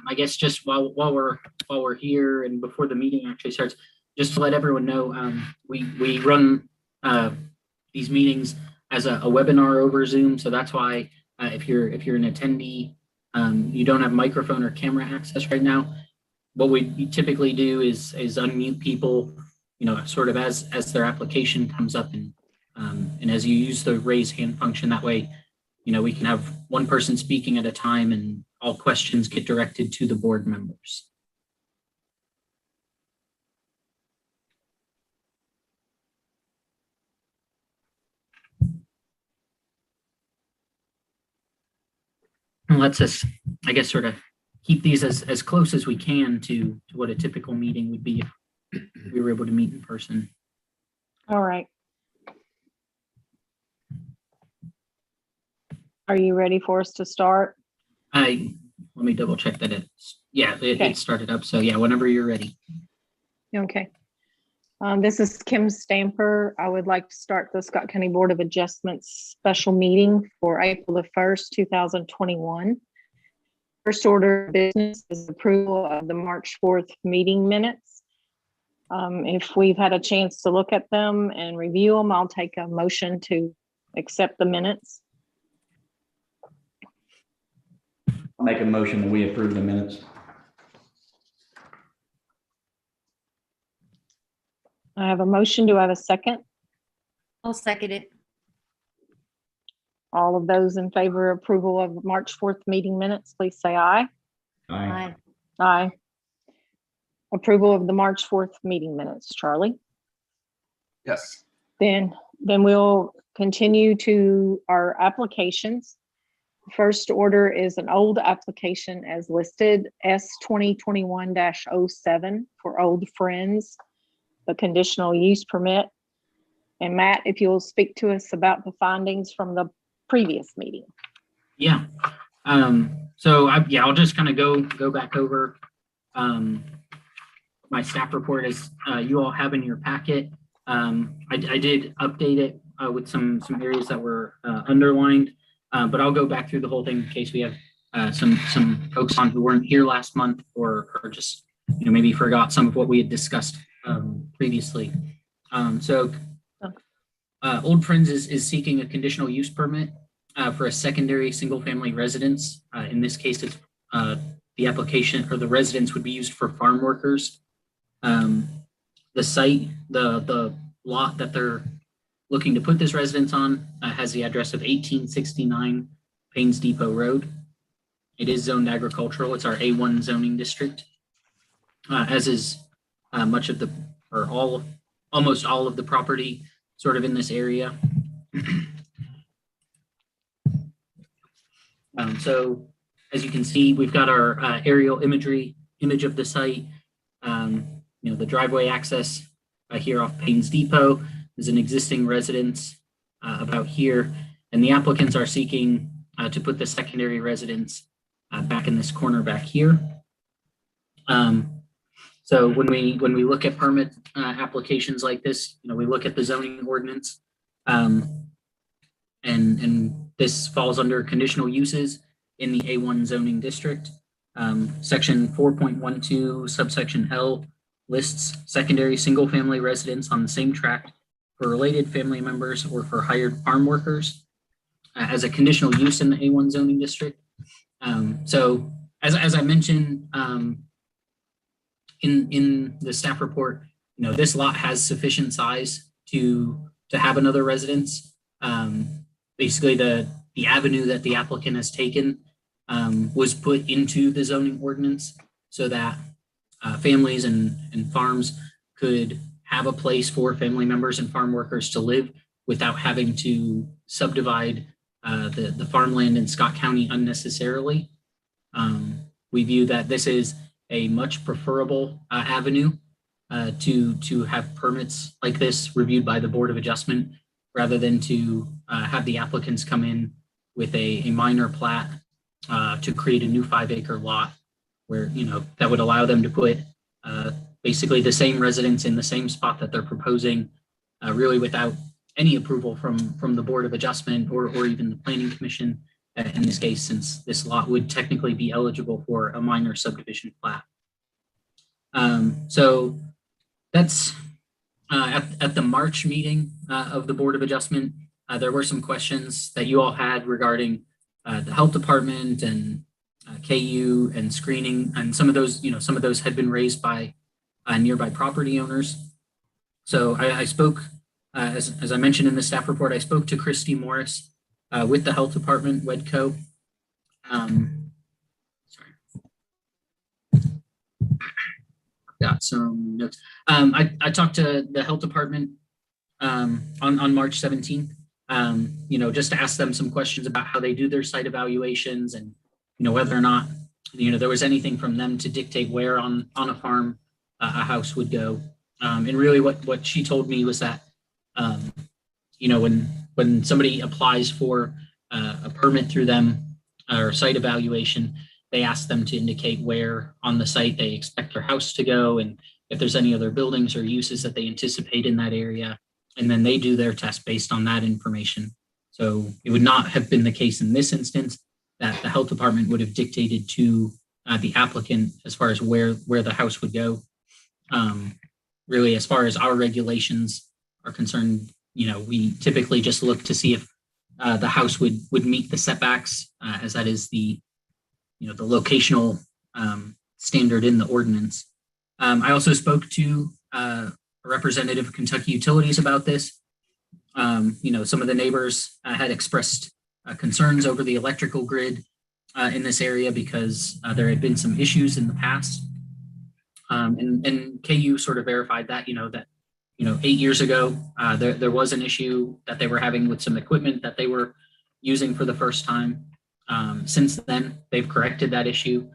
I guess just while we're here and before the meeting actually starts, just to let everyone know, we run these meetings as a webinar over Zoom, so that's why if you're an attendee, you don't have microphone or camera access right now. What we typically do is unmute people, sort of as their application comes up, and as you use the raise hand function, that way, we can have one person speaking at a time and all questions get directed to the board members. And lets us, I guess, sort of keep these as close as we can to what a typical meeting would be if we were able to meet in person. All right. Are you ready for us to start? Let me double check that it started up. So yeah, whenever you're ready. Okay. This is Kim Stamper. I would like to start the Scott County Board of Adjustments special meeting for April the 1st, 2021. First order of business is approval of the March 4th meeting minutes. If we've had a chance to look at them and review them, I'll take a motion to accept the minutes. I'll make a motion that we approve the minutes. I have a motion. Do I have a second? I'll second it. All of those in favor of approval of March 4th meeting minutes, please say aye. Aye. Aye. Approval of the March 4th meeting minutes, Charlie. Yes. Then we'll continue to our applications. First order is an old application as listed, S 2021-07 for Old Friends, the conditional use permit. And Matt, if you'll speak to us about the findings from the previous meeting. Yeah. I'll just kind of go back over my staff report as you all have in your packet. I did update it with some areas that were underlined. But I'll go back through the whole thing in case we have some folks on who weren't here last month or just maybe forgot some of what we had discussed previously. Old Friends is seeking a conditional use permit for a secondary single-family residence. In this case, it's the application or the residence would be used for farm workers. The site, the lot that they're looking to put this residence on has the address of 1869 Paynes Depot Road. It is zoned agricultural. It's our A1 zoning district, as is almost all of the property sort of in this area. So as you can see, we've got our aerial image of the site. The driveway access here off Paynes Depot. Is an existing residence about here, and the applicants are seeking to put the secondary residence back in this corner back here. So when we look at permit applications like this, we look at the zoning ordinance, and this falls under conditional uses in the A1 zoning district. Section 4.12 subsection L lists secondary single-family residence on the same tract for related family members or for hired farm workers as a conditional use in the A1 zoning district. So as I mentioned in the staff report, this lot has sufficient size to have another residence. Basically, the avenue that the applicant has taken was put into the zoning ordinance so that families and farms could have a place for family members and farm workers to live without having to subdivide the farmland in Scott County unnecessarily. We view that this is a much preferable avenue to have permits like this reviewed by the Board of Adjustment rather than to have the applicants come in with a minor plat to create a new 5-acre lot where, that would allow them to put basically the same residence in the same spot that they're proposing, really without any approval from the Board of Adjustment or even the Planning Commission. in this case, since this lot would technically be eligible for a minor subdivision plat. So that's at the March meeting of the Board of Adjustment. There were some questions that you all had regarding the health department and KU and screening, and some of those had been raised by nearby property owners. So I spoke, as I mentioned in the staff report, I spoke to Christy Morris with the health department, WEDCO. Got some notes. I talked to the health department on March 17th, just to ask them some questions about how they do their site evaluations and, whether or not, there was anything from them to dictate where on a farm a house would go. And really what she told me was that, when somebody applies for a permit through them or site evaluation, they ask them to indicate where on the site they expect their house to go and if there's any other buildings or uses that they anticipate in that area. And then they do their test based on that information. So it would not have been the case in this instance that the health department would have dictated to the applicant as far as where the house would go. Really, as far as our regulations are concerned, we typically just look to see if the house would meet the setbacks, as that is the locational standard in the ordinance. I also spoke to a representative of Kentucky Utilities about this. Some of the neighbors had expressed concerns over the electrical grid in this area because there had been some issues in the past. And KU sort of verified that, that 8 years ago, there was an issue that they were having with some equipment that they were using for the first time. Since then, they've corrected that issue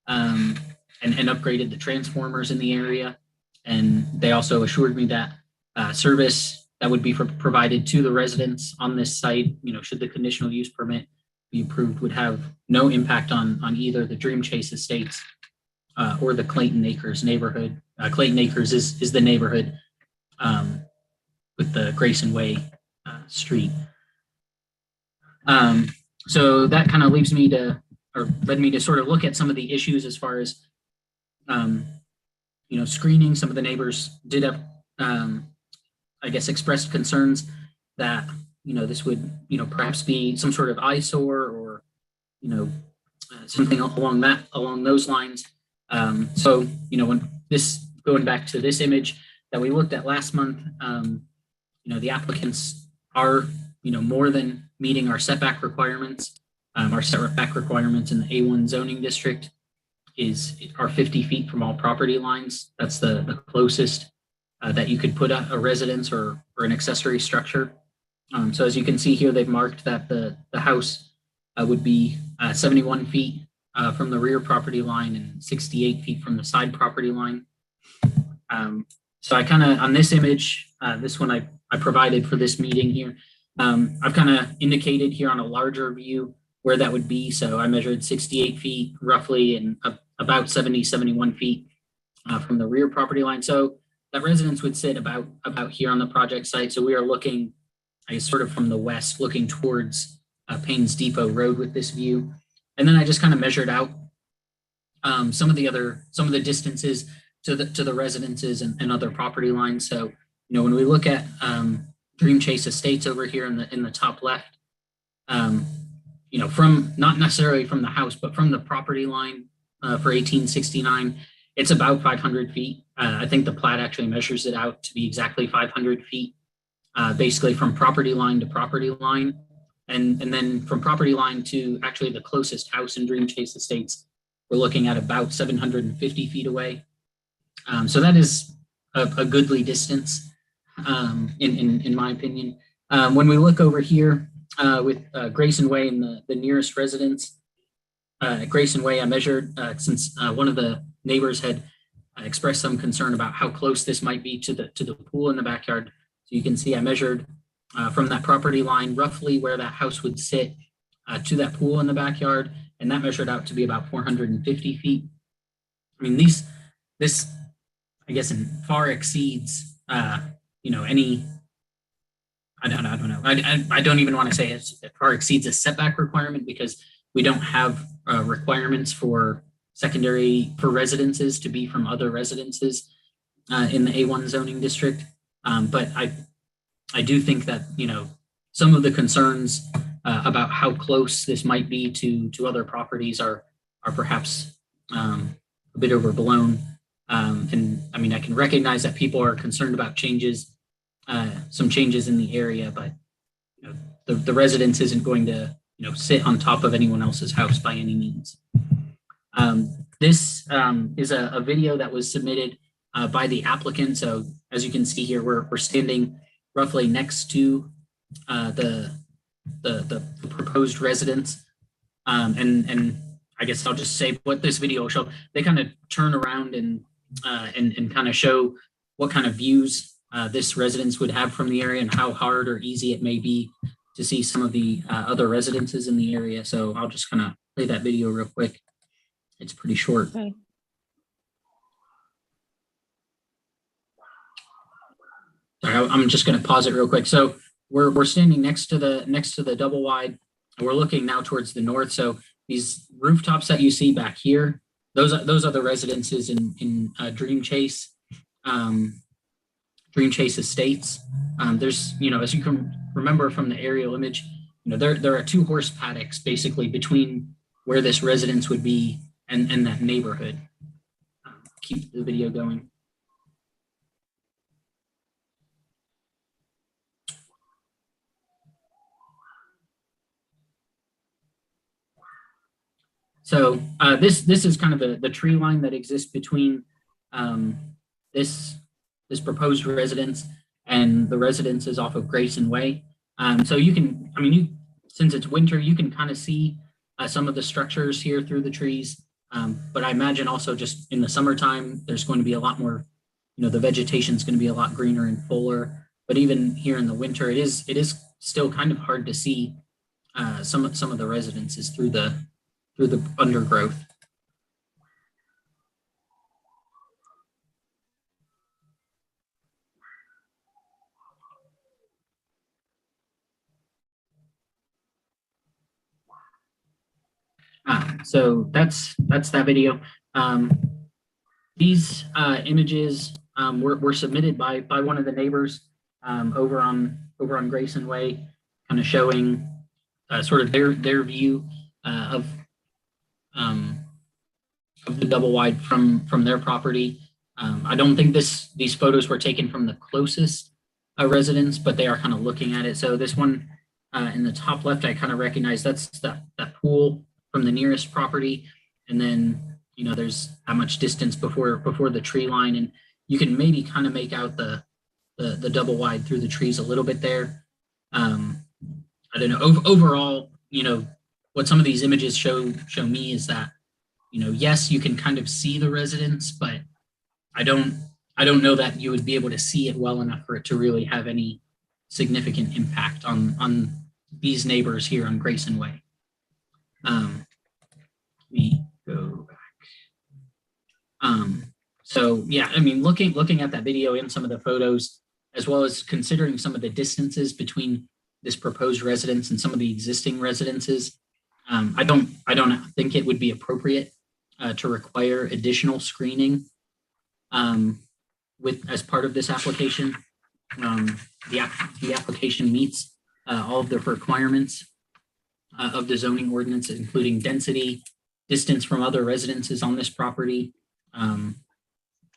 and upgraded the transformers in the area. And they also assured me that service that would be provided to the residents on this site, should the conditional use permit be approved, would have no impact on either the Dream Chase Estates or the Clayton Acres neighborhood. Clayton Acres is the neighborhood with the Grayson Way street. So that kind of led me to sort of look at some of the issues as far as, screening. Some of the neighbors did have, expressed concerns that, this would, perhaps be some sort of eyesore or, something along those lines. So, when going back to this image that we looked at last month, the applicants are, more than meeting our setback requirements. Our setback requirements in the A1 zoning district are 50 feet from all property lines. That's the closest that you could put a residence or an accessory structure. So as you can see here, they've marked that the house would be 71 feet from the rear property line and 68 feet from the side property line. So I kind of, on this image, this one I provided for this meeting here, I've kind of indicated here on a larger view where that would be. So I measured 68 feet roughly and about 71 feet from the rear property line. So that residence would sit about here on the project site. So we are looking, I guess, sort of from the west, looking towards Payne's Depot Road with this view. And then I just kind of measured out some of the distances to the residences and other property lines. So, when we look at Dream Chase Estates over here in the top left, from not necessarily from the house, but from the property line for 1869, it's about 500 feet. I think the plat actually measures it out to be exactly 500 feet, basically from property line to property line. And then from property line to actually the closest house in Dream Chase Estates, we're looking at about 750 feet away. So that is a goodly distance, in my opinion. When we look over here with Grayson Way and the nearest residence, Grayson Way, I measured since one of the neighbors had expressed some concern about how close this might be to the pool in the backyard. So you can see I measured from that property line roughly where that house would sit to that pool in the backyard, and that measured out to be about 450 feet. I mean, this I guess far exceeds any I don't know. I don't even want to say it far exceeds a setback requirement because we don't have requirements for secondary for residences to be from other residences in the A1 zoning district. But I do think that, some of the concerns about how close this might be to other properties are perhaps a bit overblown. And I mean, I can recognize that people are concerned about some changes in the area, but the residence isn't going to sit on top of anyone else's house by any means. This is a video that was submitted by the applicant. So as you can see here, we're standing roughly next to the proposed residence, and I guess I'll just say what this video will show. They kind of turn around and kind of show what kind of views this residence would have from the area and how hard or easy it may be to see some of the other residences in the area. So I'll just kind of play that video real quick. It's pretty short. Okay. Sorry, I'm just going to pause it real quick. So we're standing next to the double wide, and we're looking now towards the north. So these rooftops that you see back here, those are the residences in Dream Chase Estates. There's, as you can remember from the aerial image, there are 2 horse paddocks basically between where this residence would be and that neighborhood. Keep the video going. So this is kind of the tree line that exists between this proposed residence and the residences off of Grayson Way. So you can, since it's winter, you can kind of see some of the structures here through the trees. But I imagine also just in the summertime, there's going to be a lot more, the vegetation is going to be a lot greener and fuller. But even here in the winter, it is still kind of hard to see some of the residences through the undergrowth. So that's that video. These images were submitted by one of the neighbors over on Grayson Way, kind of showing sort of their view of the double wide from their property. I don't think these photos were taken from the closest residence, but they are kind of looking at it. So this one in the top left, I kind of recognize that's that pool from the nearest property, and then there's how much distance before the tree line, and you can maybe kind of make out the double wide through the trees a little bit there. I don't know. Overall, what some of these images show me is that yes, you can kind of see the residence, but I don't know that you would be able to see it well enough for it to really have any significant impact on these neighbors here on Grayson Way. Let me go back. So yeah, looking at that video and some of the photos, as well as considering some of the distances between this proposed residence and some of the existing residences, I don't think it would be appropriate to require additional screening as part of this application. The application meets all of the requirements of the zoning ordinance, including density, distance from other residences on this property.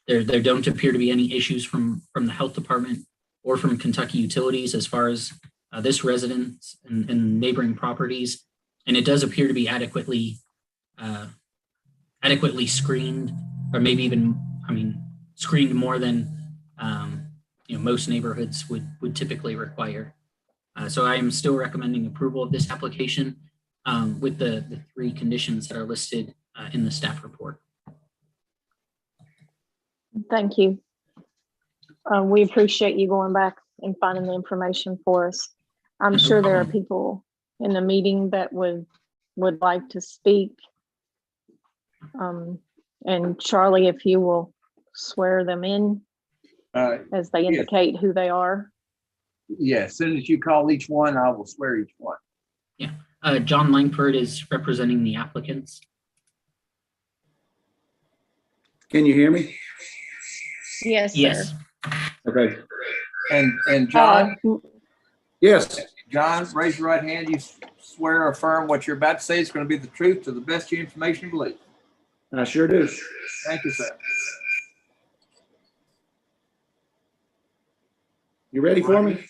There don't appear to be any issues from the health department or from Kentucky Utilities as far as this residence and neighboring properties. And it does appear to be adequately screened, or maybe even, screened more than most neighborhoods would typically require. So I am still recommending approval of this application with the 3 conditions that are listed in the staff report. Thank you. We appreciate you going back and finding the information for us. I'm sure there are people in the meeting that would like to speak. And Charlie, if you will swear them in as they indicate who they are. Yeah, as soon as you call each one, I will swear each one. John Langford is representing the applicants. Can you hear me? Yes, sir. Yes. Okay. And John, Yes, John, raise your right hand. You swear or affirm what you're about to say is going to be the truth to the best of your information and belief. I sure do. Thank you, sir. You ready for me?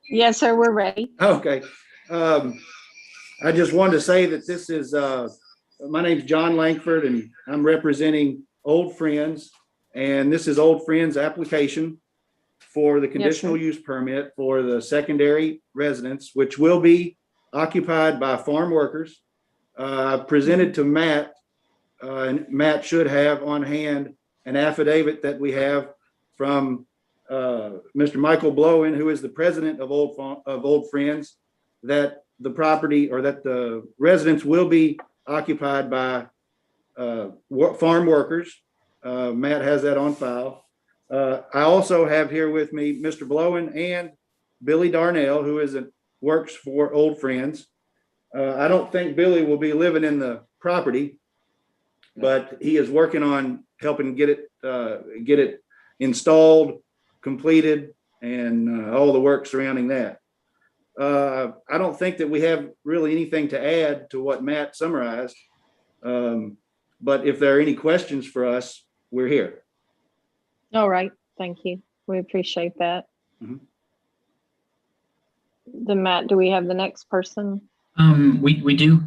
Yes, sir, we're ready. Okay. I just wanted to say that this is, my name's John Langford and I'm representing Old Friends. And this is Old Friends' application for the conditional use permit for the secondary residence, which will be occupied by farm workers. Presented to Matt, and Matt should have on hand an affidavit that we have from Mr. Michael Blowen, who is the president of Old Friends, that the property or that the residence will be occupied by farm workers. Matt has that on file. I also have here with me Mr. Blowen and Billy Darnell, who works for Old Friends. I don't think Billy will be living in the property, but he is working on helping get it installed, completed, and all the work surrounding that. I don't think that we have really anything to add to what Matt summarized. But if there are any questions for us, we're here. All right, thank you. We appreciate that. Mhm. Then Matt, do we have the next person? We do.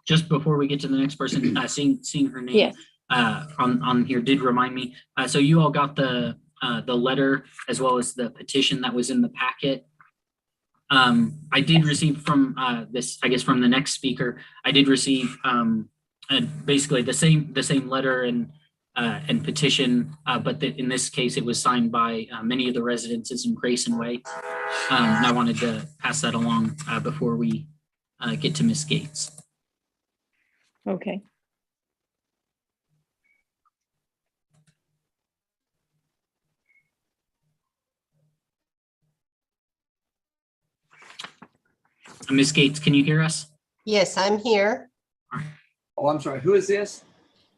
Just before we get to the next person, seeing her name Yes. On here did remind me. So you all got the letter as well as the petition that was in the packet. I did receive from from the next speaker. I did receive basically the same letter and petition, but in this case it was signed by many of the residences in Grayson Way. And I wanted to pass that along before we get to Ms. Gates. Okay. Ms. Gates, can you hear us? Yes, I'm here. Oh, I'm sorry. Who is this?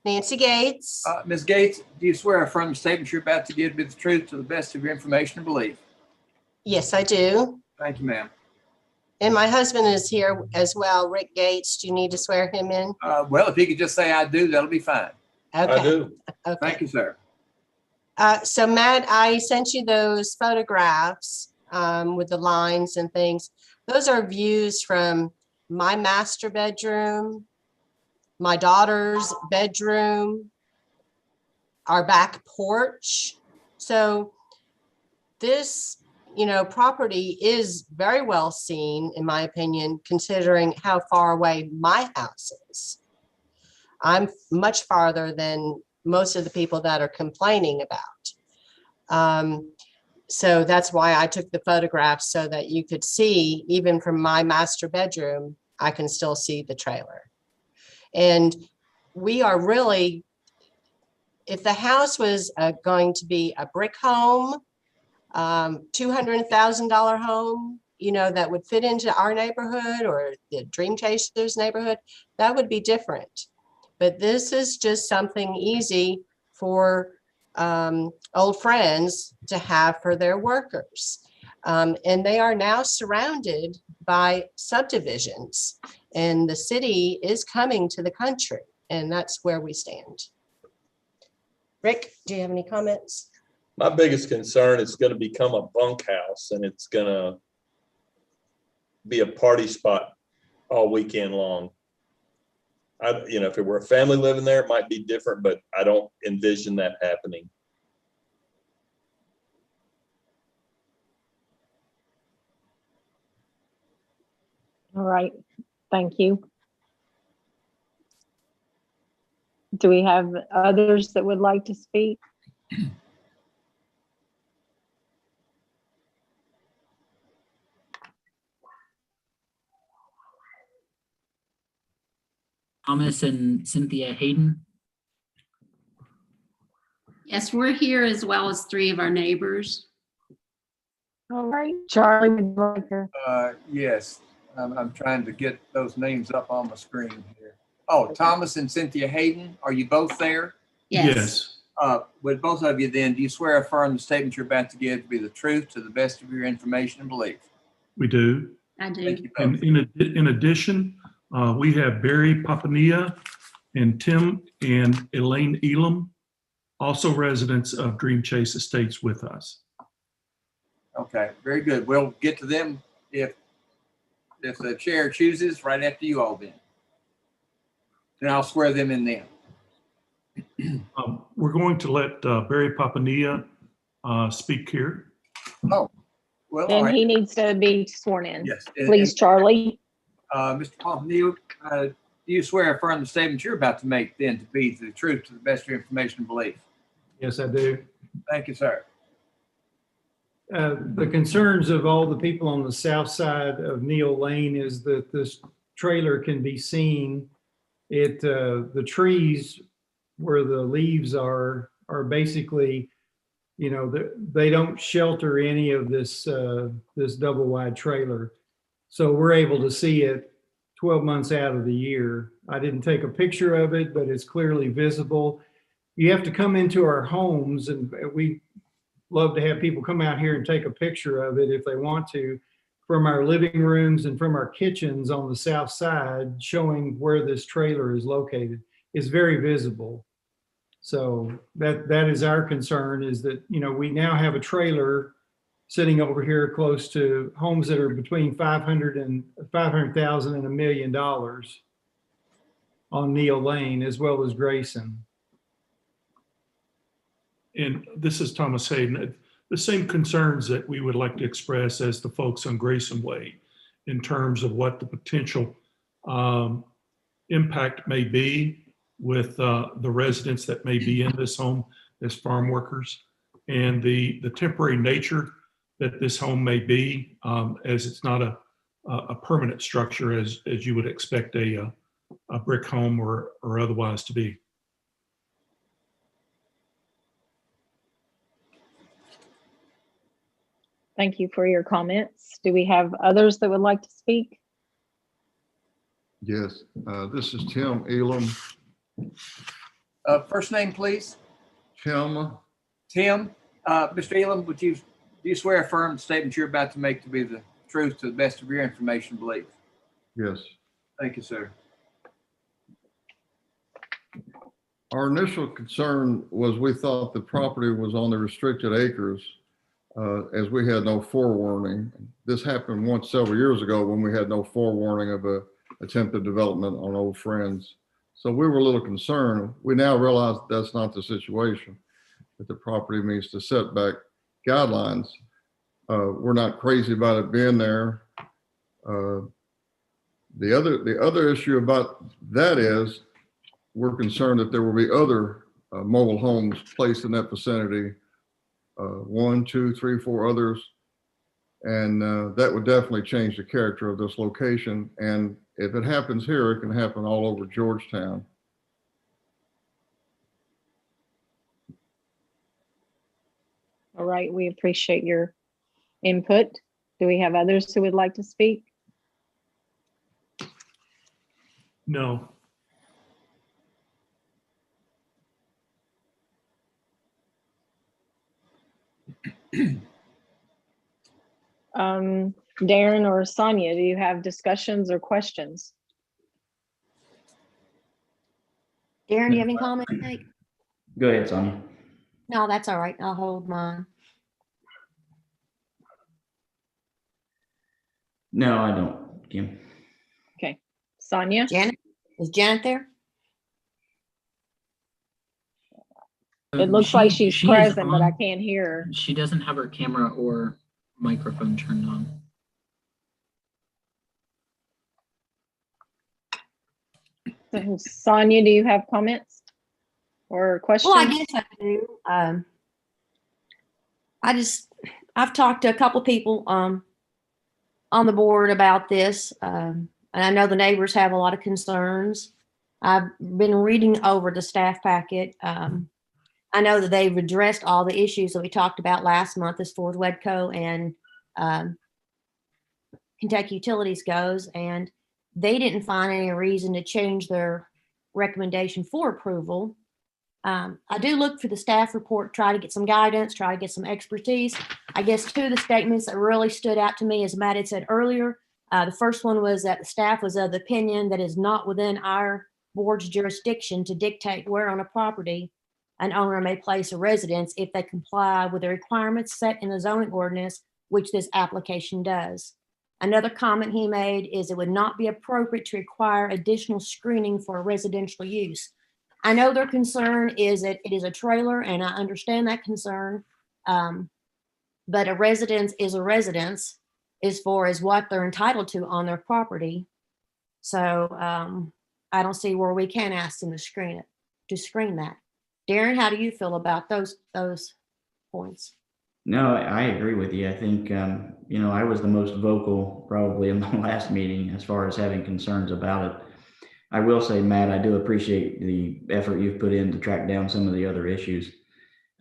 Nancy Gates. Ms. Gates, do you swear or affirm the statement you're about to give to be the truth to the best of your information and belief? Yes, I do. Thank you, ma'am. And my husband is here as well, Rick Gates. Do you need to swear him in? Well, if you could just say I do, that'll be fine. Okay. I do. Okay. Thank you, sir. So Matt, I sent you those photographs with the lines and things. Those are views from my master bedroom, my daughter's bedroom, our back porch. So this, property is very well seen, in my opinion, considering how far away my house is. I'm much farther than most of the people that are complaining about. So that's why I took the photographs, so that you could see, even from my master bedroom, I can still see the trailer. And we are really, if the house was going to be a brick home, $200,000 home, that would fit into our neighborhood or the Dream Chasers neighborhood, that would be different. But this is just something easy for Old Friends to have for their workers. And they are now surrounded by subdivisions, and the city is coming to the country, and that's where we stand. Rick, do you have any comments? My biggest concern is going to become a bunkhouse, and it's going to be a party spot all weekend long. If it were a family living there, it might be different, but I don't envision that happening. All right, thank you. Do we have others that would like to speak? Thomas and Cynthia Hayden. Yes, we're here as well as three of our neighbors. All right, Charlie, would you like to? Yes, I'm trying to get those names up on my screen here. Oh, Thomas and Cynthia Hayden, are you both there? Yes. With both of you then, do you swear or affirm the statement you're about to give to be the truth to the best of your information and belief? We do. I Thank do. you And both. in addition, we have Barry Papania and Tim and Elaine Elam, also residents of Dream Chase Estates with us. Okay, very good. We'll get to them if the chair chooses right after you all then. Then I'll swear them in then. We're going to let Barry Papania speak here. Oh, well, all Then right. he needs to be sworn in. Yes. Please, Charlie. Mr. Pompano, do you swear or affirm the statement you're about to make then to be the truth to the best of your information and belief? Yes, I do. Thank you, sir. The concerns of all the people on the south side of Neil Lane is that this trailer can be seen. The trees where the leaves are basically, you know, they don't shelter any of this double wide trailer. So we're able to see it 12 months out of the year. I didn't take a picture of it, but it's clearly visible. You have to come into our homes, and we love to have people come out here and take a picture of it if they want to, from our living rooms and from our kitchens on the south side, showing where this trailer is located. It's very visible. So that is our concern, is that, you know, we now have a trailer sitting over here close to homes that are between 500,000 and $1 million on Neil Lane, as well as Grayson. And this is Thomas Hayden. The same concerns that we would like to express as the folks on Grayson Way in terms of what the potential impact may be with the residents that may be in this home as farm workers, and the temporary nature that this home may be, as it's not a permanent structure as you would expect a brick home or otherwise to be. Thank you for your comments. Do we have others that would like to speak? Yes, this is Tim Elam. First name, please. Tim, Mr. Elam, do you swear or affirm the statement you're about to make to be the truth to the best of your information and belief? yes. Thank you, sir. Our initial concern was we thought the property was on the restricted acres as we had no forewarning. This happened once several years ago when we had no forewarning of a attempted development on Old Friends. So we were a little concerned. We now realize that's not the situation, that the property meets the setback guidelines. We're not crazy about it being there. The other issue about that is we're concerned that there will be other mobile homes placed in that vicinity, 1, 2, 3, 4 others. And that would definitely change the character of this location. And if it happens here, it can happen all over Georgetown. All right, we appreciate your input. Do we have others who would like to speak? No. Darren or Sonia, do you have discussions or questions? Darren, do you have any comments to make? Go ahead, Sonia. No, that's all right. I'll hold mine. No, I don't, Kim. Okay, Sonia? Janet, is Janet there? It looks like she's she is present, but I on. can't hear her. She doesn't have her camera or microphone turned on. Sonia, do you have comments or questions? Well, I guess I do. I've talked to a couple people on the board about this, and I know the neighbors have a lot of concerns. I've been reading over the staff packet. I know that they've addressed all the issues that we talked about last month as far as Wedco and Kentucky Utilities goes, and they didn't find any reason to change their recommendation for approval. I do look for the staff report, try to get some guidance, try to get some expertise. I guess two of the statements that really stood out to me, as Matt had said earlier, the first one was that the staff was of the opinion that is not within our board's jurisdiction to dictate where on a property an owner may place a residence if they comply with the requirements set in the zoning ordinance, which this application does. Another comment he made is it would not be appropriate to require additional screening for residential use. I know their concern is that it is a trailer, and I understand that concern. But a residence is a residence as far as what they're entitled to on their property. So I don't see where we can ask them to screen that. Darren, how do you feel about those points? No, I agree with you. I think, I was the most vocal probably in the last meeting as far as having concerns about it. I will say, Matt, I do appreciate the effort you've put in to track down some of the other issues.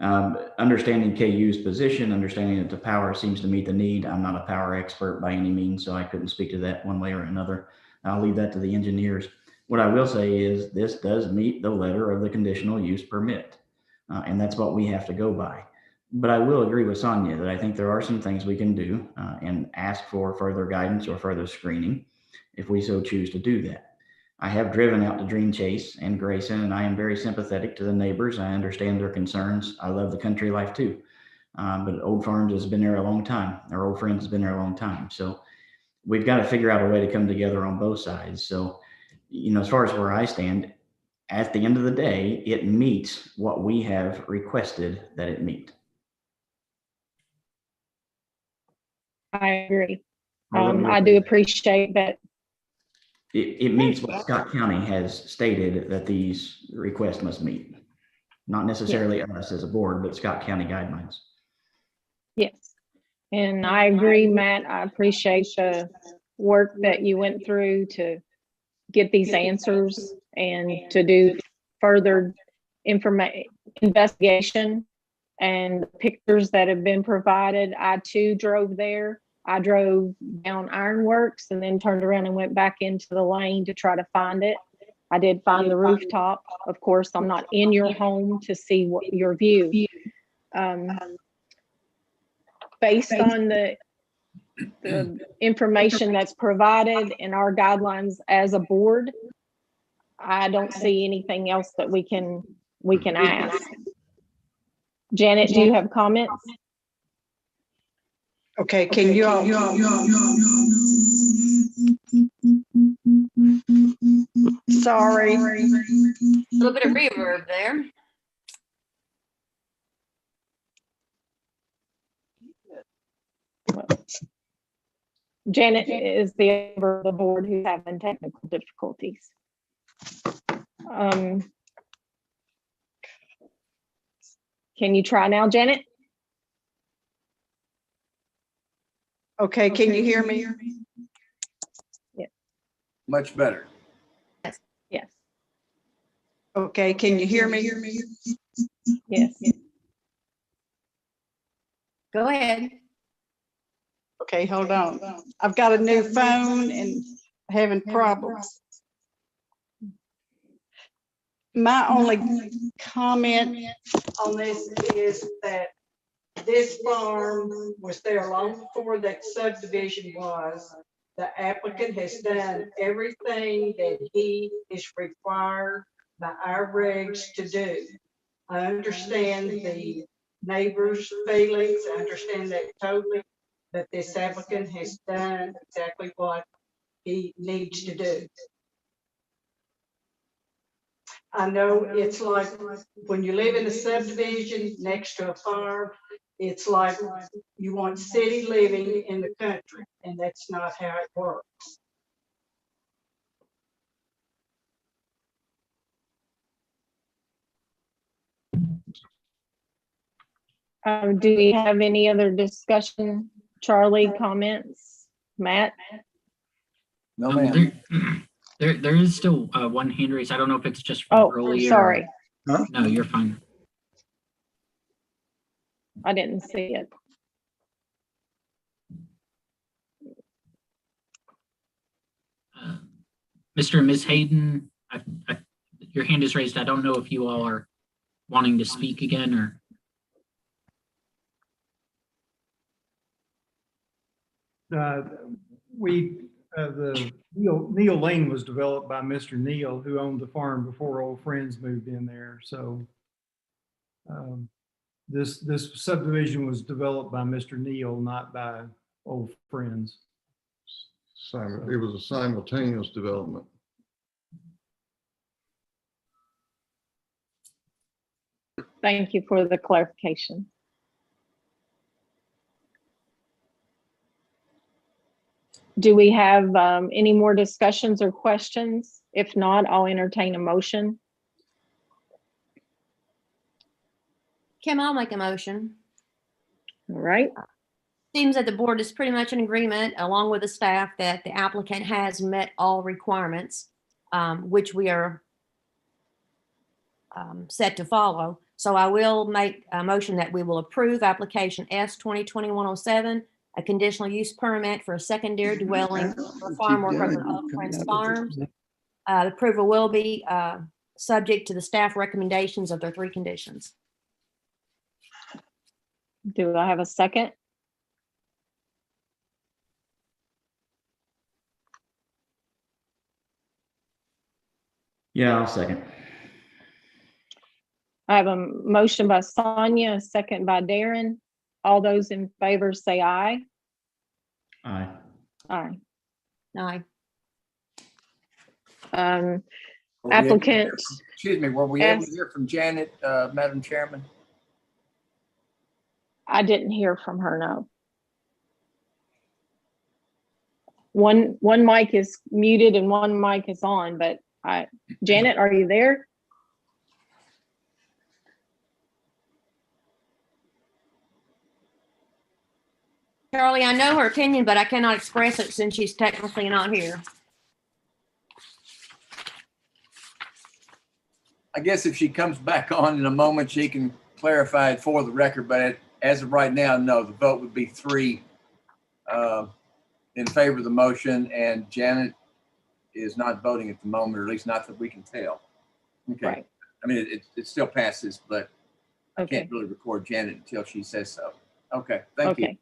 Understanding KU's position, understanding that the power seems to meet the need. I'm not a power expert by any means, so I couldn't speak to that one way or another. I'll leave that to the engineers. What I will say is this does meet the letter of the conditional use permit, and that's what we have to go by. But I will agree with Sonia that I think there are some things we can do and ask for further guidance or further screening if we so choose to do that. I have driven out to Dream Chase and Grayson, and I am very sympathetic to the neighbors. I understand their concerns. I love the country life too. But Old Farms has been there a long time. Our Old Friends has been there a long time. So we've got to figure out a way to come together on both sides. So, as far as where I stand, at the end of the day, it meets what we have requested that it meet. I agree. I do appreciate that. It meets what Scott County has stated that these requests must meet. Not necessarily us as a board, but Scott County guidelines. Yes. And I agree, Matt. I appreciate the work that you went through to get these answers and to do further investigation and pictures that have been provided. I too drove there. I drove down Ironworks and then turned around and went back into the lane to try to find it. I did find the rooftop. Of course, I'm not in your home to see what your view. Based on the information that's provided in our guidelines as a board, I don't see anything else that we can ask. Janet, do you have comments? Okay, can you all? Sorry. A little bit of reverb there. Janet is the member of the board who's having technical difficulties. Can you try now, Janet? Okay, can you hear me? Yes. Much better. Yes. Okay, can you hear me? Yes. Go ahead. Okay, hold on. I've got a new phone and having problems. My only comment on this is that this farm was there long before that subdivision was. The applicant has done everything that he is required by our regs to do. I understand the neighbors' feelings. I understand that totally, but this applicant has done exactly what he needs to do. I know it's like when you live in a subdivision next to a farm, it's like you want city living in the country, and that's not how it works. Do we have any other discussion? Charlie, comments? Matt? No, ma'am. There is still one hand raised. I don't know if it's just from earlier. Sorry. Huh? No, you're fine. I didn't see it. Mr. and Ms. Hayden, your hand is raised. I don't know if you all are wanting to speak again or. The Neil Lane was developed by Mr. Neal, who owned the farm before Old Friends moved in there. So this subdivision was developed by Mr. Neal, not by Old Friends. It was a simultaneous development. Thank you for the clarification. Do we have any more discussions or questions? If not, I'll entertain a motion. Kim, I'll make a motion. All right. Seems that the board is pretty much in agreement, along with the staff, that the applicant has met all requirements, which we are set to follow. So I will make a motion that we will approve application S 2021-07, a conditional use permit for a secondary dwelling for farm workers on Old Friends Farms. The approval will be subject to the staff recommendations of their 3 conditions. Do I have a second? Yeah, I'll second. I have a motion by Sonia, a second by Darren. All those in favor say aye. Aye. Aye. Aye. Applicant. Excuse me, were we able to hear from Janet, Madam Chairman? I didn't hear from her, no. One mic is muted and one mic is on, but Janet, are you there? Charlie, I know her opinion, but I cannot express it since she's technically not here. I guess if she comes back on in a moment, she can clarify it for the record, but as of right now, no, the vote would be 3 in favor of the motion, and Janet is not voting at the moment, or at least not that we can tell. Okay. Right. I mean, it still passes, but I can't really record Janet until she says so. Okay, thank you.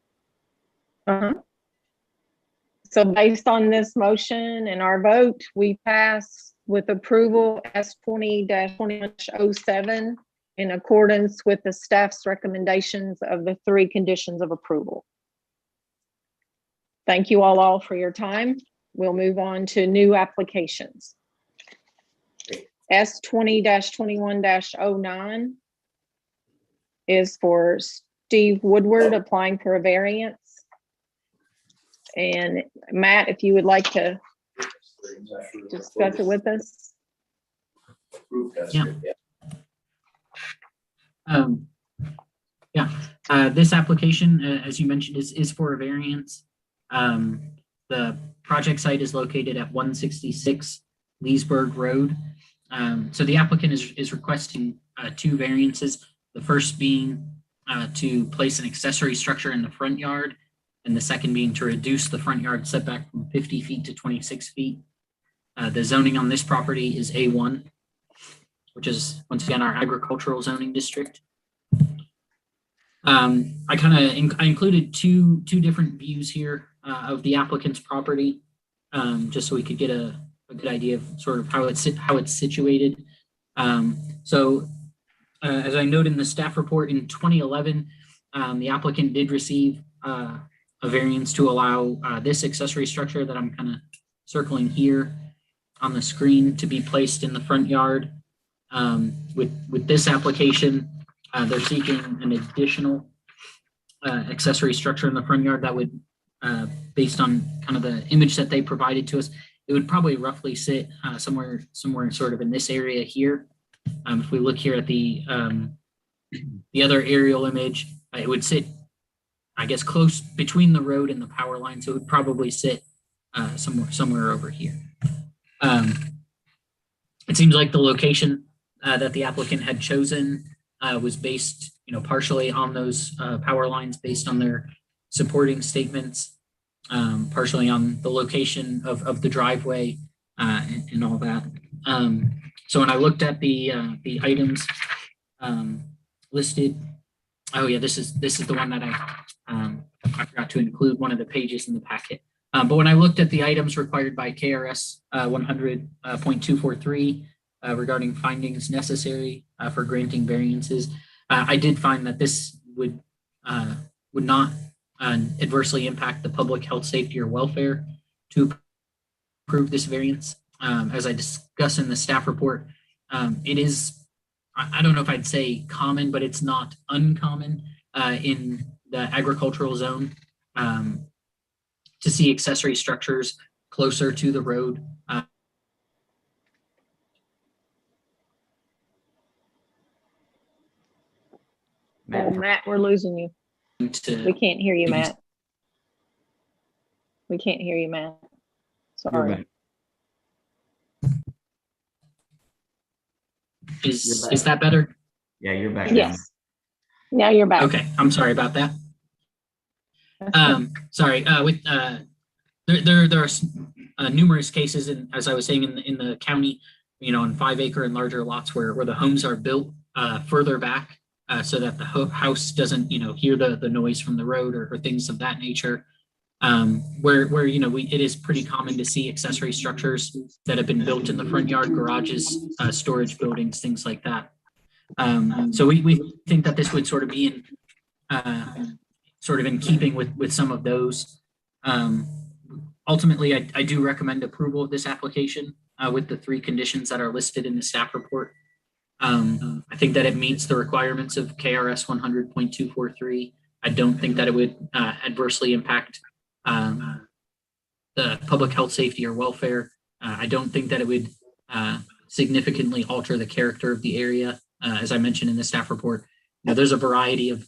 So based on this motion and our vote, we pass with approval S 20-21-07 in accordance with the staff's recommendations of the 3 conditions of approval. Thank you all for your time. We'll move on to new applications. S 20-21-09 is for Steve Woodward applying for a variance. And Matt, if you would like to discuss it with us. Yeah. This application, as you mentioned, is for a variance. The project site is located at 166 Leesburg Road. So the applicant is requesting 2 variances. The first being to place an accessory structure in the front yard, and the second being to reduce the front yard setback from 50 feet to 26 feet. The zoning on this property is A1, which is, once again, our agricultural zoning district. I included two different views here of the applicant's property, just so we could get a good idea of sort of how it's situated. So as I noted in the staff report, in 2011, the applicant did receive a variance to allow this accessory structure that I'm kind of circling here on the screen to be placed in the front yard. With this application, they're seeking an additional accessory structure in the front yard that would, based on kind of the image that they provided to us, it would probably roughly sit somewhere sort of in this area here. If we look here at the other aerial image, it would sit, I guess, close between the road and the power line. So it would probably sit somewhere over here. It seems like the location that the applicant had chosen was based, partially on those power lines based on their supporting statements, partially on the location of the driveway and all that. So when I looked at the items listed, oh yeah, this is the one that I forgot to include one of the pages in the packet. But when I looked at the items required by KRS 100.243 regarding findings necessary for granting variances, I did find that this would not adversely impact the public health, safety, or welfare to approve this variance. As I discussed in the staff report, it is, I don't know if I'd say common, but it's not uncommon in the agricultural zone to see accessory structures closer to the road. Matt, we're losing you. We can't hear you, Matt. We can't hear you, Matt. Sorry. Is that better? Yeah, you're back. Yes. Now you're back. Okay, I'm sorry about that. Sorry. There are numerous cases, as I was saying, in the county, on 5-acre and larger lots where the homes are built further back so that the house doesn't hear the noise from the road or things of that nature. Where it is pretty common to see accessory structures that have been built in the front yard, garages, storage buildings, things like that. So we think that this would sort of be in keeping with some of those. Ultimately, I do recommend approval of this application with the 3 conditions that are listed in the staff report. I think that it meets the requirements of KRS 100.243. I don't think that it would adversely impact the public health, safety, or welfare. I don't think that it would significantly alter the character of the area. As I mentioned in the staff report, there's a variety of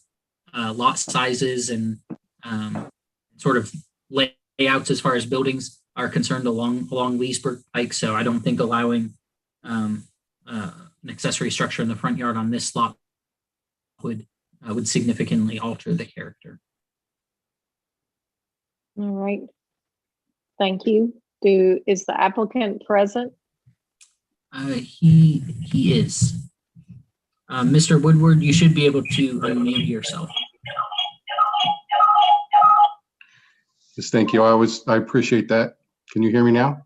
lot sizes and sort of layouts as far as buildings are concerned along Leesburg Pike. So I don't think allowing an accessory structure in the front yard on this lot would significantly alter the character. All right. Thank you. Is the applicant present? He is. Mr. Woodward, you should be able to unmute yourself. Yes, thank you. I appreciate that. Can you hear me now?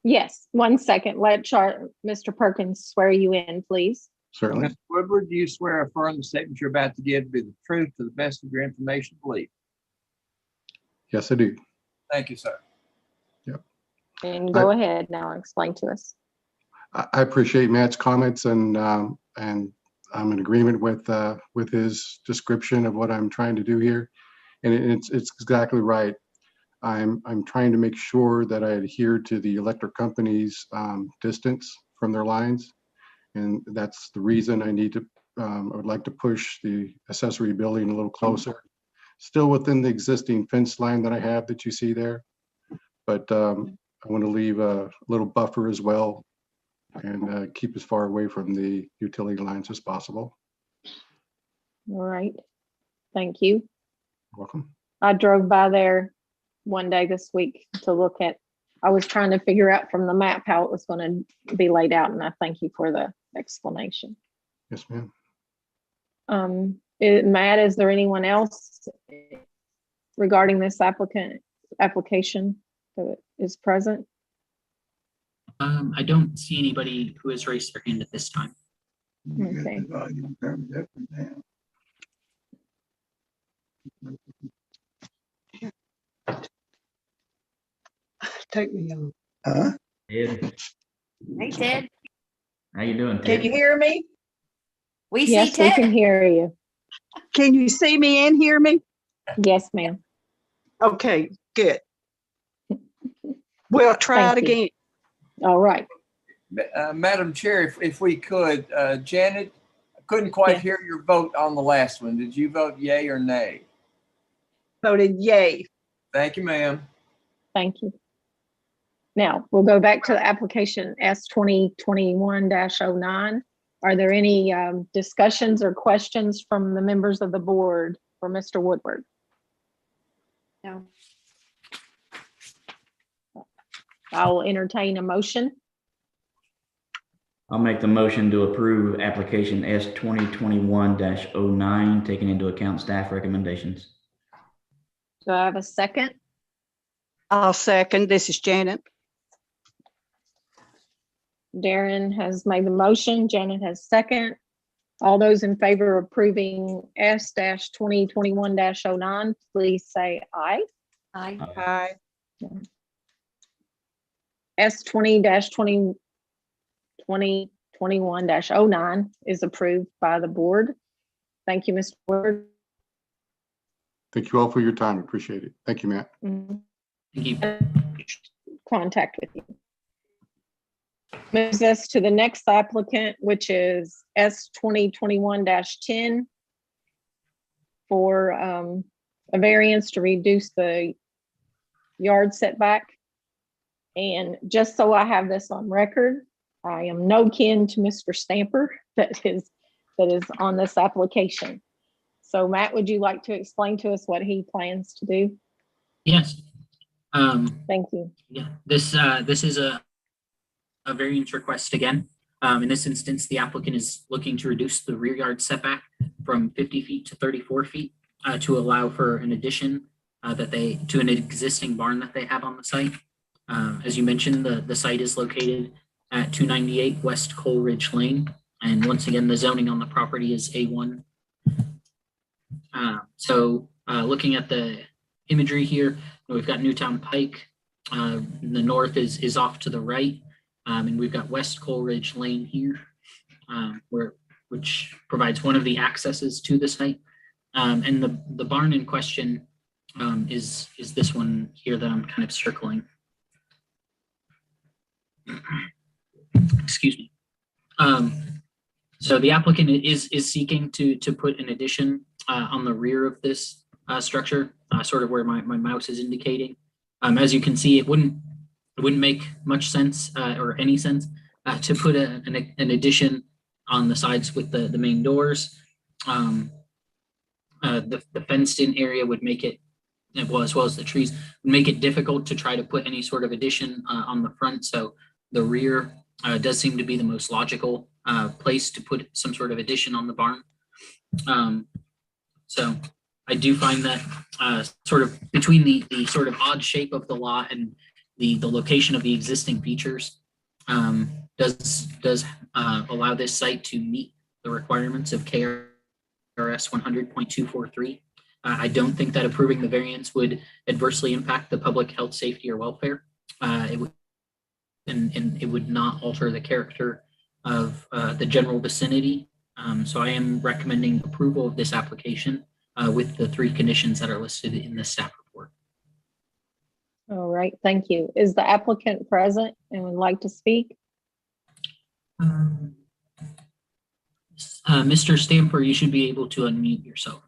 Yes. 1 second. Let Mr. Perkins swear you in, please. Certainly. Mr. Woodward, do you swear or affirm the statement you're about to give to be the truth to the best of your information and belief? Yes, I do. Thank you, sir. Yep. And go ahead now and explain to us. I appreciate Matt's comments, and I'm in agreement with his description of what I'm trying to do here. And it's exactly right. I'm trying to make sure that I adhere to the electric company's distance from their lines. And that's the reason I need to, I would like to push the accessory building a little closer, still within the existing fence line that I have that you see there. But I want to leave a little buffer as well and keep as far away from the utility lines as possible. All right. Thank you. You're welcome. I drove by there one day this week to look at, I was trying to figure out from the map how it was going to be laid out, and I thank you for the explanation. Yes, ma'am. Matt, is there anyone else regarding this application that is present? I don't see anybody who has raised their hand at this time. Okay. Take me on. Ted, Hey, Ted. how you doing, Can Ted? you hear me? We Yes, see we Ted. can hear you. Can you see me and hear me? Yes, ma'am. Okay, good. We'll try it Thank you. again. All right. Madam Chair, if we could, Janet, I couldn't quite Yes. hear your vote on the last one. Did you vote yay or nay? Voted yay. Thank you, ma'am. Thank you. Now, we'll go back to the application S 2021-09. Are there any discussions or questions from the members of the board for Mr. Woodward? No. I will entertain a motion. I'll make the motion to approve application S 2021-09, taking into account staff recommendations. Do I have a second? I'll second. This is Janet. Darren has made the motion. Janet has second. All those in favor of approving S-2021-09, please say aye. Aye. Aye. S-20-2021-09 is approved by the board. Thank you, Mr. Word. Thank you all for your time. Appreciate it. Thank you, Matt. Thank you. Contact with you. Moves us to the next applicant, which is S-2021-10 for a variance to reduce the yard setback. And just so I have this on record, I am no kin to Mr. Stamper that is on this application. So Matt, would you like to explain to us what he plans to do? Yes. Thank you. Yeah, this is a variance request again. In this instance, the applicant is looking to reduce the rear yard setback from 50 feet to 34 feet to allow for an addition to an existing barn that they have on the site. As you mentioned, the site is located at 298 West Coleridge Lane. And once again, the zoning on the property is A1. Looking at the imagery here, we've got Newtown Pike. The north is off to the right. And we've got West Coleridge Lane here, which provides one of the accesses to the site. And the barn in question is this one here that I'm kind of circling. Excuse me. So the applicant is seeking to put an addition on the rear of this structure, sort of where my mouse is indicating. As you can see, it wouldn't make much sense or any sense to put an addition on the sides with the main doors. The fenced-in area would make it, well, as well as the trees, would make it difficult to try to put any sort of addition on the front. So the rear does seem to be the most logical place to put some sort of addition on the barn. So I do find that sort of between the sort of odd shape of the lot and the location of the existing features does allow this site to meet the requirements of KRS 100.243. I don't think that approving the variance would adversely impact the public health, safety, or welfare. It would not alter the character of the general vicinity. So I am recommending approval of this application with the 3 conditions that are listed in the staff report. All right, thank you. Is the applicant present and would like to speak? Mr. Stamper, you should be able to unmute yourself.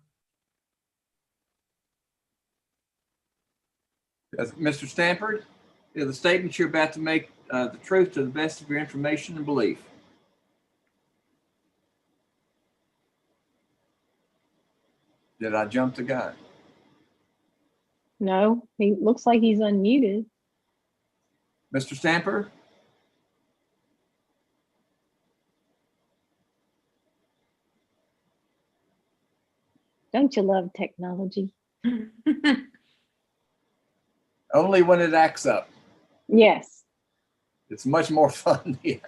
Mr. Stamper, the statement you're about to make the truth to the best of your information and belief. Did I jump the gun? No, he looks like he's unmuted. Mr. Stamper? Don't you love technology? Only when it acts up. Yes. It's much more fun then.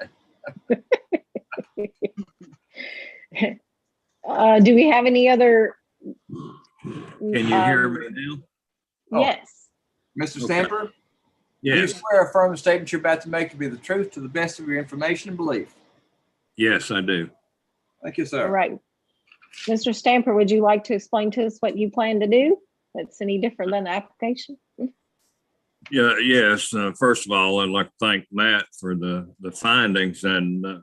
Do we have any other? Can you hear me now? Yes. Mr. Stamper? Yes. Do you swear or affirm the statement you're about to make to be the truth to the best of your information and belief? Yes, I do. Thank you, sir. All right. Mr. Stamper, would you like to explain to us what you plan to do that's any different than the application? Yeah, yes. First of all, I'd like to thank Matt for the findings, and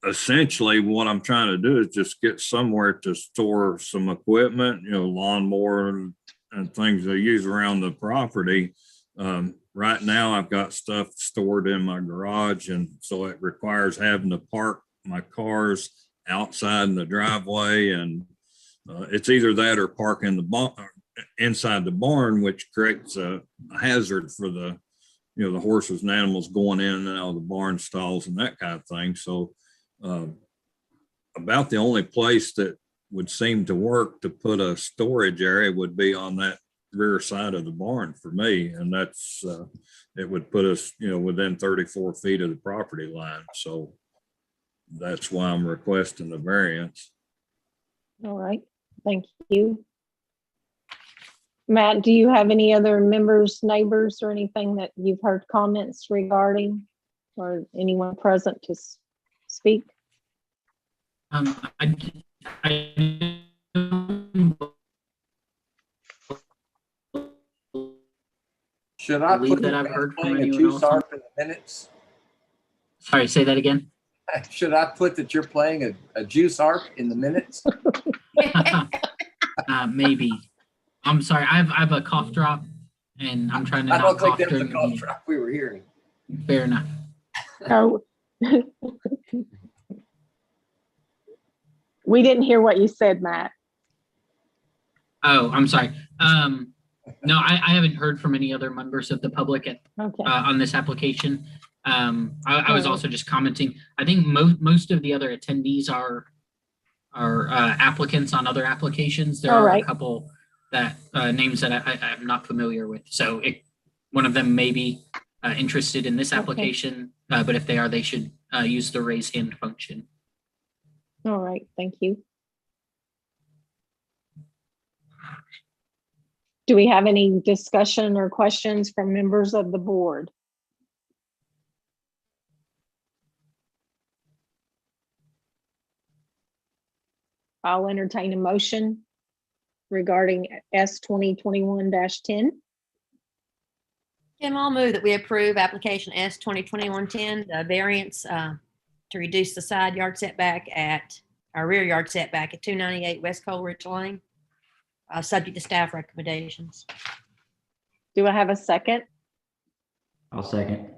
essentially what I'm trying to do is just get somewhere to store some equipment, lawnmower and things they use around the property. Right now I've got stuff stored in my garage, and so it requires having to park my cars outside in the driveway, and it's either that or park in the barn, inside the barn, which creates a hazard for the you know, the horses and animals going in and out of the barn stalls and that kind of thing. So about the only place that would seem to work to put a storage area would be on that rear side of the barn for me. And that's, it would put us, you know, within 34 feet of the property line. So that's why I'm requesting the variance. All right, thank you. Matt, do you have any other members, neighbors, or anything that you've heard comments regarding, or anyone present to speak? I Should I believe put that that I've I've heard from playing a anyone juice else on- harp in the minutes? Sorry, say that again. Should I put that you're playing a juice harp in the minutes? Maybe. I'm sorry. I have a cough drop, and I'm trying to I not don't think cough that's the during the cough meeting. drop we were hearing. Fair enough. Oh. We didn't hear what you said, Matt. Oh, I'm sorry. No, I haven't heard from any other members of the public on this application. I was also just commenting. I think most of the other attendees are applicants on other applications. There are a couple that names that I'm not familiar with. So one of them may be interested in this application, but if they are, they should use the raise hand function. All right, thank you. Do we have any discussion or questions from members of the board? I'll entertain a motion regarding S 2021-10. Kim, I'll move that we approve application S 2021-10, the variance to reduce the side yard setback at our rear yard setback at 298 West Coleridge Lane, subject to staff recommendations. Do I have a second? I'll second.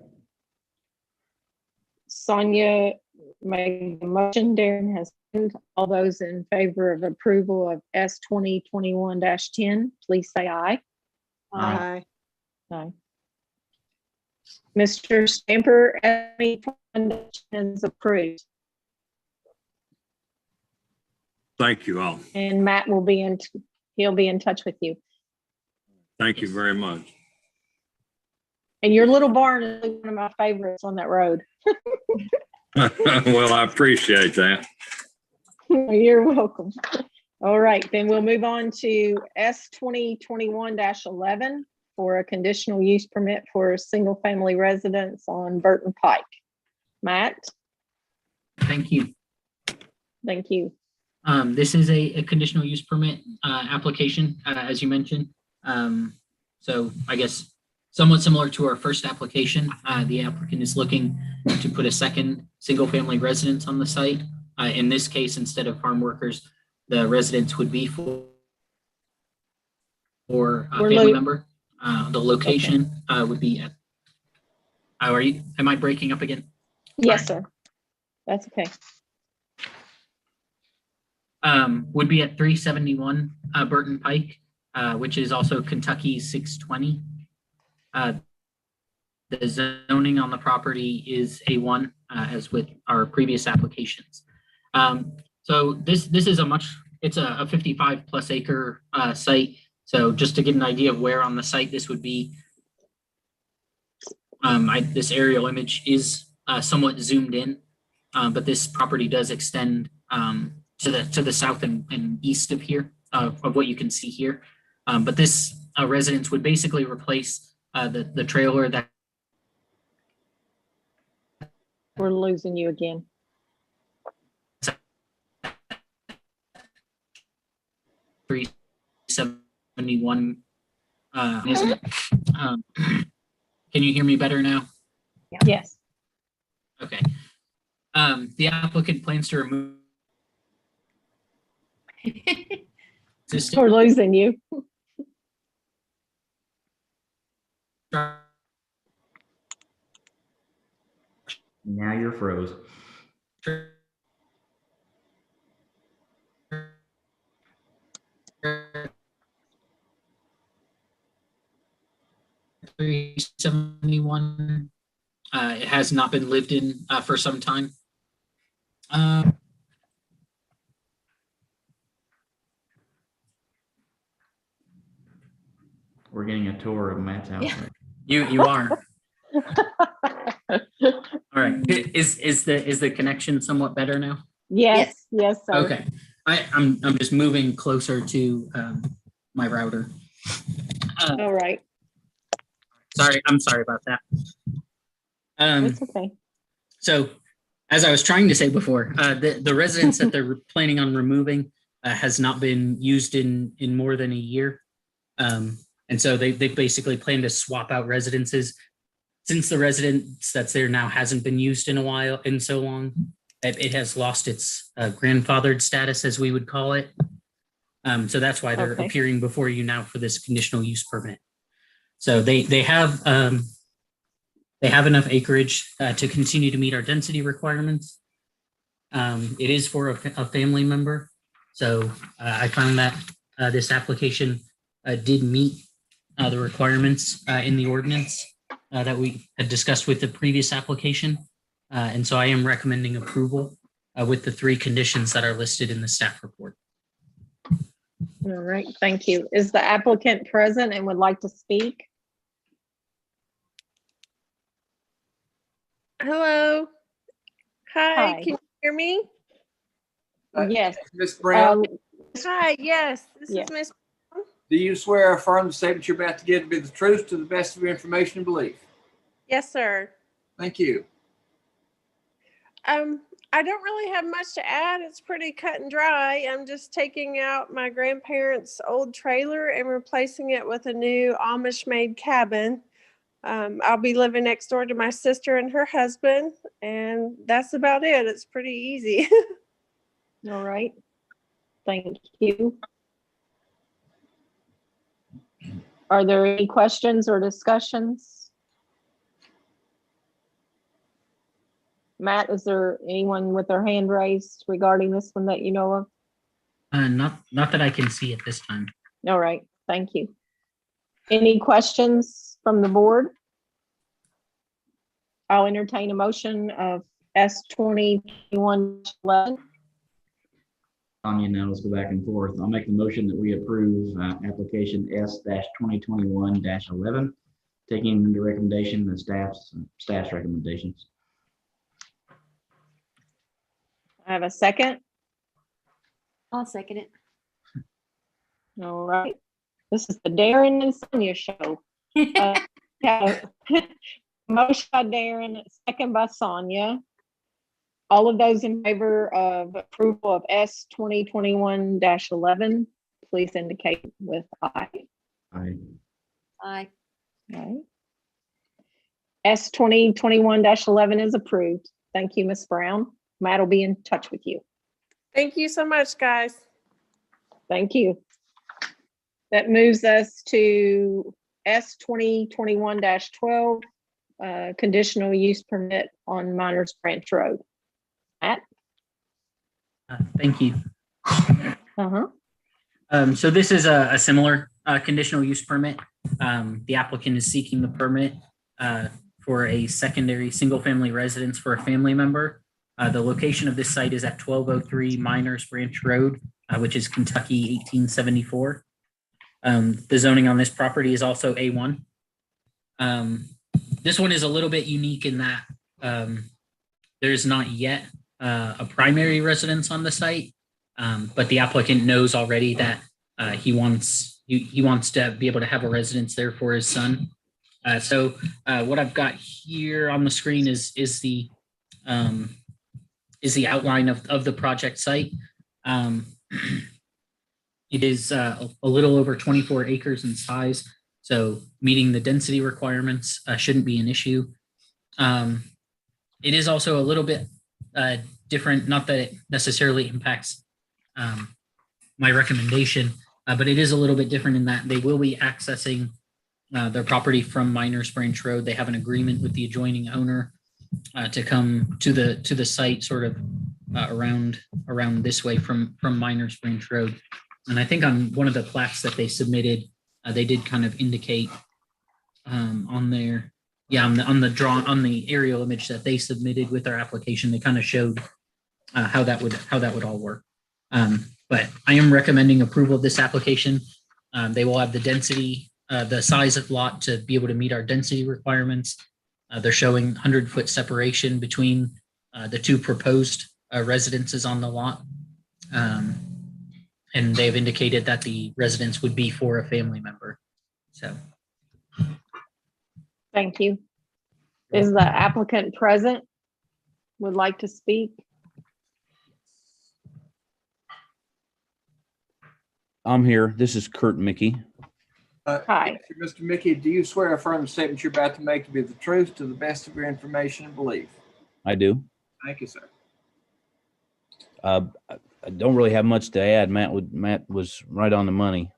Sonia made the motion. Darren has seconded. All those in favor of approval of S 2021-10, please say aye. Aye. Aye. Mr. Stamper, any is approved. Thank you all. And Matt will be he'll be in touch with you. Thank you very much. And your little barn is one of my favorites on that road. Well, I appreciate that. You're welcome. All right, then we'll move on to S 2021-11 for a conditional use permit for a single family residence on Burton Pike. Matt? Thank you. Thank you. This is a conditional use permit application, as you mentioned. So I guess somewhat similar to our first application, the applicant is looking to put a second single family residence on the site. In this case, instead of farm workers, the residence would be for a family member. The location would be at, am I breaking up again? Yes, sir. That's okay. Would be at 371 Burton Pike, which is also Kentucky 620. The zoning on the property is A1, as with our previous applications. So this is it's a 55 plus acre site. So just to get an idea of where on the site this would be, this aerial image is somewhat zoomed in, but this property does extend to the south and east of here, of what you can see here. But this residence would basically replace the trailer that. We're losing you again. $371. Can you hear me better now? Yes. Okay. The applicant plans to remove. We're losing you. Now you're froze. $371 2021. It has not been lived in for some time. We're getting a tour of Matt's house. Yeah. You are. All right. Is the connection somewhat better now? Yes, yes, sir. Okay. I'm just moving closer to my router. All right. I'm sorry about that. It's okay. So, as I was trying to say before, the residence that they're planning on removing has not been used in more than a year, and so they basically plan to swap out residences. Since the residence that's there now hasn't been used in so long, it has lost its grandfathered status, as we would call it. So that's why they're appearing before you now for this conditional use permit. So they have enough acreage to continue to meet our density requirements. It is for a family member. So I found that this application did meet the requirements in the ordinance that we had discussed with the previous application. And so I am recommending approval with the 3 conditions that are listed in the staff report. All right, thank you. Is the applicant present and would like to speak? Hello. Hi, can you hear me? Yes. Ms. Brown, Hi, yes, this yes. is Miss. do you swear or affirm the statement you're about to give to be the truth to the best of your information and belief? Yes, sir. Thank you. I don't really have much to add. It's pretty cut and dry. I'm just taking out my grandparents' old trailer and replacing it with a new Amish-made cabin. I'll be living next door to my sister and her husband, and that's about it. It's pretty easy. All right. Thank you. Are there any questions or discussions? Matt, is there anyone with their hand raised regarding this one that you know of? Not that I can see at this time. All right, thank you. Any questions from the board? I'll entertain a motion of S 2021-11. Tanya, now let's go back and forth. I'll make the motion that we approve application S-2021-11, taking into recommendation the staff's recommendations. I have a second. I'll second it. All right. This is the Darren and Sonia show. Yeah. Motion by Darren, second by Sonia. All of those in favor of approval of S 2021-11, please indicate with aye. Aye. Aye. Aye. S 2021-11 is approved. Thank you, Ms. Brown. Matt will be in touch with you. Thank you so much, guys. Thank you. That moves us to S 2021-12, conditional use permit on Miners Branch Road. Matt? Thank you. Uh-huh. So this is a similar conditional use permit. The applicant is seeking the permit for a secondary single-family residence for a family member. The location of this site is at 1203 Miners Branch Road, which is Kentucky 1874. The zoning on this property is also A1. This one is a little bit unique in that there's not yet a primary residence on the site, but the applicant knows already that he wants to be able to have a residence there for his son. So what I've got here on the screen is the outline of the project site. It is a little over 24 acres in size, so meeting the density requirements shouldn't be an issue. It is also a little bit different, not that it necessarily impacts my recommendation, but it is a little bit different in that they will be accessing their property from Miners Branch Road. They have an agreement with the adjoining owner to come to the site sort of around this way from Miners Branch Road. And I think on one of the plats that they submitted, they did kind of indicate on there Yeah, on the aerial image that they submitted with their application, they kind of showed how that would all work. But I am recommending approval of this application. They will have the density, the size of lot to be able to meet our density requirements. They're showing 100-foot separation between the two proposed residences on the lot. And they've indicated that the residence would be for a family member. So. Thank you. Is the applicant present? Would like to speak? I'm here. This is Kurt Mickey. Hi. Mr. Mickey, do you swear or affirm the statement you're about to make to be the truth to the best of your information and belief? I do. Thank you, sir. I don't really have much to add. Matt was right on the money.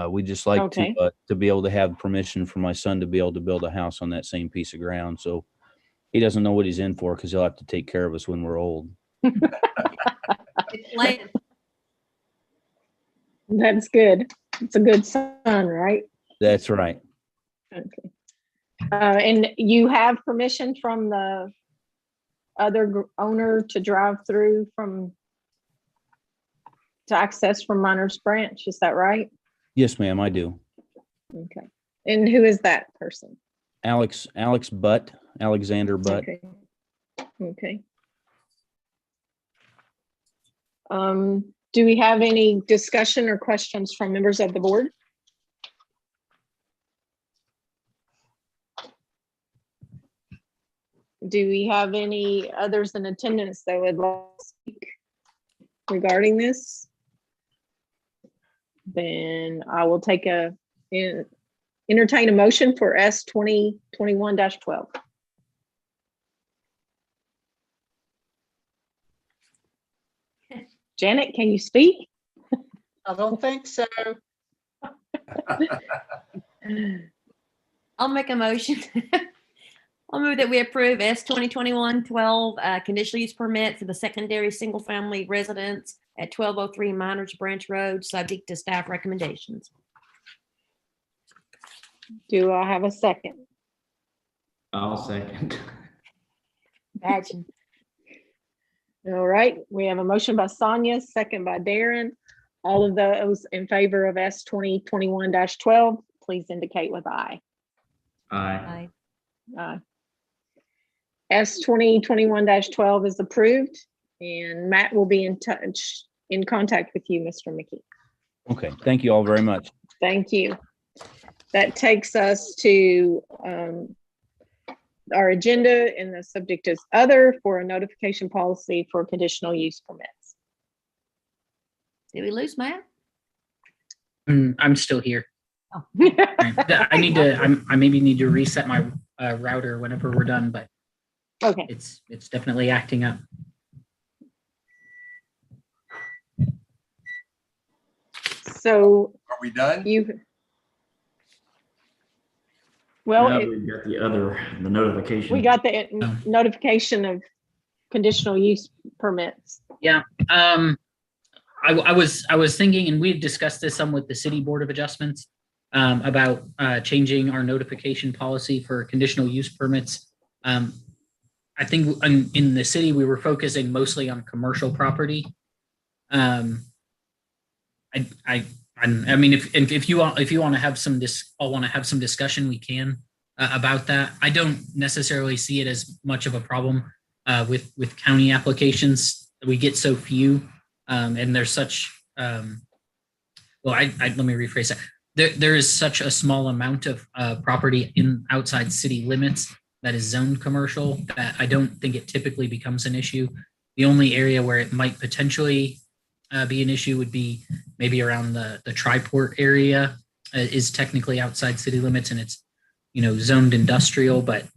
We just like to be able to have permission for my son to be able to build a house on that same piece of ground. So he doesn't know what he's in for because he'll have to take care of us when we're old. That's good. It's a good son, right? That's right. Okay. And you have permission from the other owner to drive through to access from Miners Branch, is that right? Yes, ma'am, I do. Okay. And who is that person? Alex Butt, Alexander Butt. Okay. Okay. Do we have any discussion or questions from members of the board? Do we have any others in attendance that would like to speak regarding this? Then I will entertain a motion for S 2021-12. Janet, can you speak? I don't think so. I'll make a motion. I'll move that we approve S 2021-12 conditional use permit for the secondary single family residence at 1203 Miners Branch Road, subject to staff recommendations. Do I have a second? I'll second. Imagine. All right, we have a motion by Sonia, second by Darren. All of those in favor of S 2021-12, please indicate with aye. Aye. Aye. S 2021-12 is approved, and Matt will be in contact with you, Mr. Mickey. Okay, thank you all very much. Thank you. That takes us to our agenda, and the subject is other for a notification policy for conditional use permits. Did we lose Matt? I'm still here. Oh. I maybe need to reset my router whenever we're done, but okay, it's definitely acting up. So are we done? Well, no, we've got the notification. We got the notification of conditional use permits. Yeah. I was thinking, and we've discussed this some with the City Board of Adjustments about changing our notification policy for conditional use permits. I think in the city, we were focusing mostly on commercial property. I mean, if you want to have some discussion, we can about that. I don't necessarily see it as much of a problem with county applications. We get so few, and there's such. Let me rephrase that. There is such a small amount of property outside city limits that is zoned commercial that I don't think it typically becomes an issue. The only area where it might potentially be an issue would be maybe around the Triport area is technically outside city limits, and it's zoned industrial, but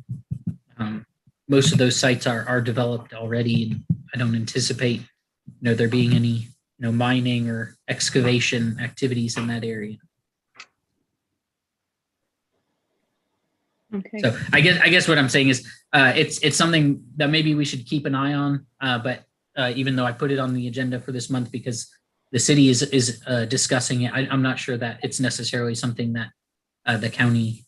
most of those sites are developed already, and I don't anticipate there being any mining or excavation activities in that area. Okay. So I guess what I'm saying is it's something that maybe we should keep an eye on, but even though I put it on the agenda for this month because the city is discussing it, I'm not sure that it's necessarily something that the county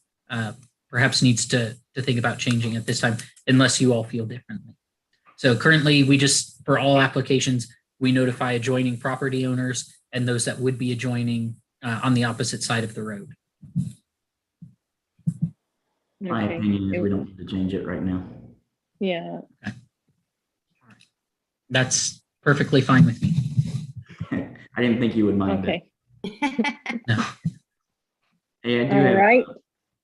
perhaps needs to think about changing at this time, unless you all feel differently. So currently, we just, for all applications, we notify adjoining property owners and those that would be adjoining on the opposite side of the road. My opinion is we don't need to change it right now. Yeah. Okay. That's perfectly fine with me. I didn't think you would mind. Okay. No. Hey,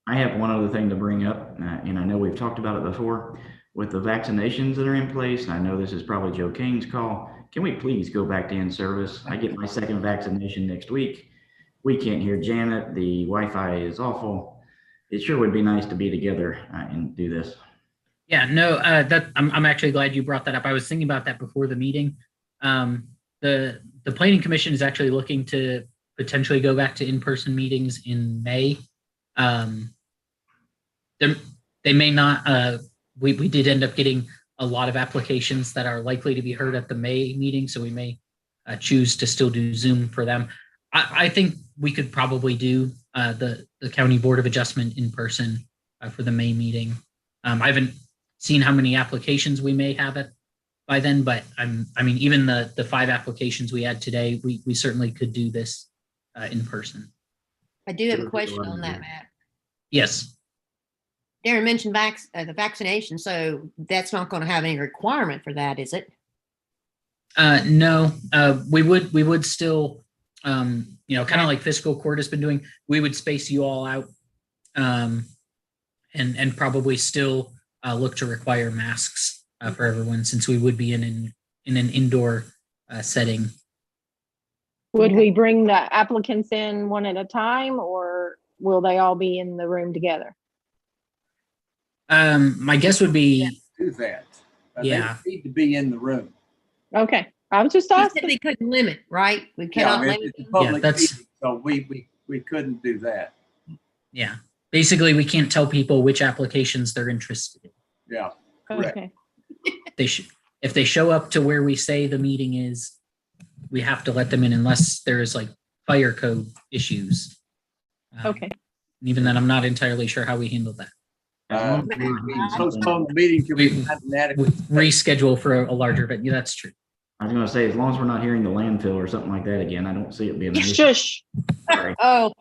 I have one other thing to bring up, and I know we've talked about it before with the vaccinations that are in place. And I know this is probably Joe King's call. Can we please go back to in-service? I get my second vaccination next week. We can't hear Janet. The Wi-Fi is awful. It sure would be nice to be together and do this. Yeah, no, I'm actually glad you brought that up. I was thinking about that before the meeting. The Planning Commission is actually looking to potentially go back to in-person meetings in May. They may not. We did end up getting a lot of applications that are likely to be heard at the May meeting, so we may choose to still do Zoom for them. I think we could probably do the County Board of Adjustment in person for the May meeting. I haven't seen how many applications we may have it by then, but I mean, even the 5 applications we had today, we certainly could do this in person. I do have a question on that, Matt. Yes. Darren mentioned the vaccination, so that's not going to have any requirement for that, is it? No, we would still, kind of like fiscal court has been doing, we would space you all out and probably still look to require masks for everyone, since we would be in an indoor setting. Would we bring the applicants in one at a time, or will they all be in the room together? My guess would be do that. Yeah. They need to be in the room. Okay, I was just asking. We couldn't limit, right? We cannot limit. It's a public that's- meeting, so we couldn't do that. Yeah. Basically, we can't tell people which applications they're interested in. Yeah. Correct. Okay. If they show up to where we say the meeting is, we have to let them in unless there's like fire code issues. Okay. Even then, I'm not entirely sure how we handle that. Postpone the meeting till we have an adequate. Reschedule for a larger event. Yeah, that's true. I was going to say, as long as we're not hearing the landfill or something like that again, I don't see it being an issue. Shush. Sorry. Oh,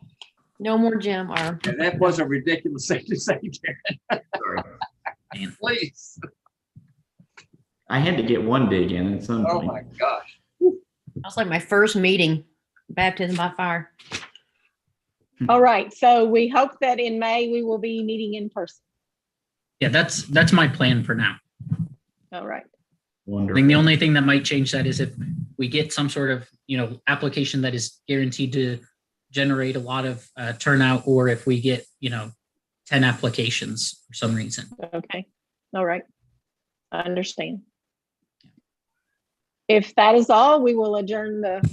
no more Jim. Or And that was a ridiculous thing to say, Darren. Sorry. Please. I had to get one dig in at some Oh point. my gosh. that was like my first meeting, baptism by fire. All right, so we hope that in May we will be meeting in person. Yeah, that's my plan for now. All right. I Wonderful. think the only thing that might change that is if we get some sort of, application that is guaranteed to generate a lot of turnout, or if we get, 10 applications for some reason. Okay. All right. I understand. If that is all, we will adjourn the